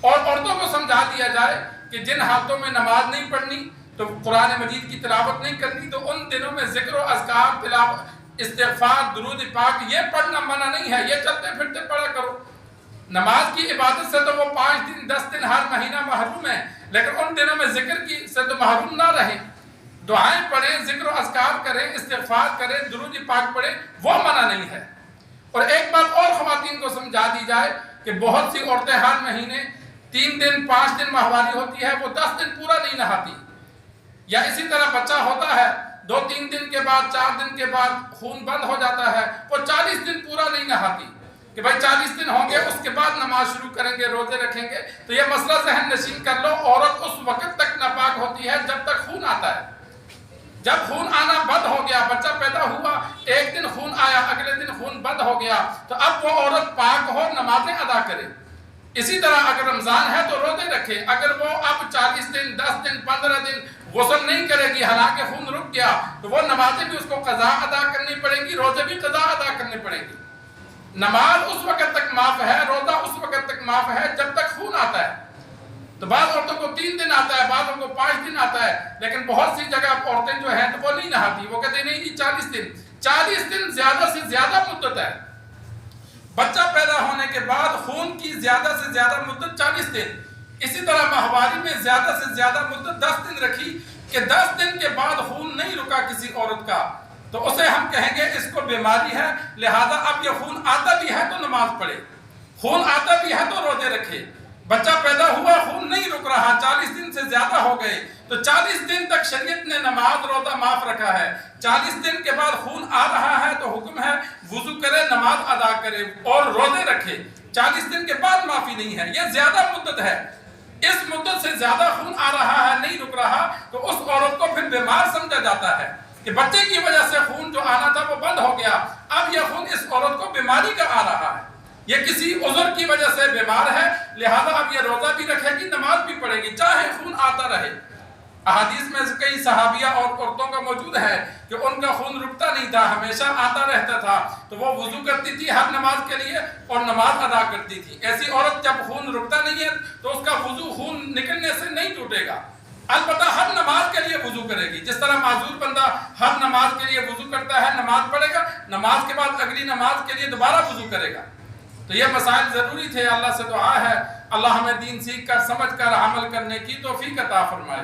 اور عورتوں کو سمجھا دیا جائے کہ جن حالتوں میں نماز نہیں پڑھنی تو قرآن مجید کی تلاوت نہیں کرنی تو ان دنوں میں ذکر و اذکار، تلاوت، استغفار، درود پاک یہ پڑھنا منع نہیں ہے، یہ چلتے پھرتے پڑھا کرو۔ نماز کی عبادت سے تو وہ 5 دن 10 دن ہر مہینہ محروم ہے، لیکن ان دنوں میں ذکر کی سے تو محروم نہ رہیں، دعائیں پڑھیں، ذکر و اذکار کریں، استغفار کریں، درود پاک پڑھیں، وہ منع نہیں ہے۔ اور ایک بات اور خواتین کو سمجھا دی جائے کہ بہت سی عورتیں ہر مہینے 3 دن 5 دن ماہواری ہوتی ہے، وہ 10 دن پورا نہیں نہاتی، یا اسی طرح بچہ ہوتا ہے 2-3 دن کے بعد 4 دن کے بعد خون بند ہو جاتا ہے، وہ 40 دن پورا نہیں نہاتی کہ بھائی 40 دن ہوں گے اس کے بعد نماز شروع کریں گے، روزے رکھیں گے۔ تو یہ مسئلہ ذہن نشین کر لو، عورت اس وقت تک ناپاک ہوتی ہے جب تک خون آتا ہے۔ جب خون آنا بند ہو گیا، بچہ پیدا ہوا، ایک دن خون آیا، اگلے دن خون بند ہو گیا، تو اب وہ عورت پاک ہو، نمازیں ادا کرے۔ اسی طرح اگر رمضان ہے تو روزے رکھے، اگر وہ اب 40 دن 10 دن 15 دن غسل نہیں کرے گی حالانکہ خون رک گیا تو وہ نمازیں بھی اس کو قضا ادا کرنی پڑیں گی، روزے بھی قضا ادا کرنے پڑیں گی۔ نماز اس وقت تک معاف ہے، روزہ اس وقت تک معاف ہے جب تک خون آتا ہے۔ تو بعض عورتوں کو 3 دن آتا ہے، بعضوں کو 5 دن آتا ہے، لیکن بہت سی جگہ عورتیں جو ہیں تو وہ نہیں نہاتی، وہ کہتے ہیں نہیں جی 40 دن۔ 40 دن زیادہ سے زیادہ مدت ہے۔ بچہ پیدا ہونے کے بعد خون کی زیادہ سے زیادہ مدت 40 دن، اسی طرح ماہواری میں زیادہ سے زیادہ مدت 10 دن رکھی کہ 10 دن کے بعد خون نہیں رکا کسی عورت کا تو اسے ہم کہیں گے اس کو بیماری ہے، لہذا اب یہ خون آتا بھی ہے تو نماز پڑھے، خون آتا بھی ہے تو روزے رکھے۔ بچہ پیدا ہوا، خون نہیں رک رہا، 40 دن سے زیادہ ہو گئے تو 40 دن تک شریعت نے نماز روزہ معاف رکھا ہے۔ 40 دن کے بعد خون آ رہا ہے تو حکم ہے وضو کرے، نماز ادا کرے اور روزے رکھے۔ 40 دن کے بعد معافی نہیں ہے، یہ زیادہ مدت ہے۔ اس مدت سے زیادہ خون آ رہا ہے، نہیں رک رہا، تو اس عورت کو پھر بیمار سمجھا جاتا ہے کہ بچے کی وجہ سے خون جو آنا تھا وہ بند ہو گیا، اب یہ خون اس عورت کو بیماری کا آ رہا ہے، یہ کسی عذر کی وجہ سے بیمار ہے، لہذا اب یہ روزہ بھی رکھے گی، نماز بھی پڑھے گی، چاہے خون آتا رہے۔ احادیث میں کئی صحابیہ اور عورتوں کا موجود ہے کہ ان کا خون رکتا نہیں تھا، ہمیشہ آتا رہتا تھا، تو وہ وضو کرتی تھی ہر نماز کے لیے اور نماز ادا کرتی تھی۔ ایسی عورت جب خون رکتا نہیں ہے تو اس کا وضو خون نکلنے سے نہیں ٹوٹے گا، البتہ ہر نماز کے لیے وضو کرے گی۔ جس طرح معذور بندہ ہر نماز کے لیے وضو کرتا ہے، نماز پڑھے گا، نماز کے بعد اگلی نماز کے لیے دوبارہ وضو کرے گا۔ تو یہ مسائل ضروری تھے، اللہ سے دعا ہے اللہ ہمیں دین سیکھ کر سمجھ کر عمل کرنے کی توفیق عطا فرمائے۔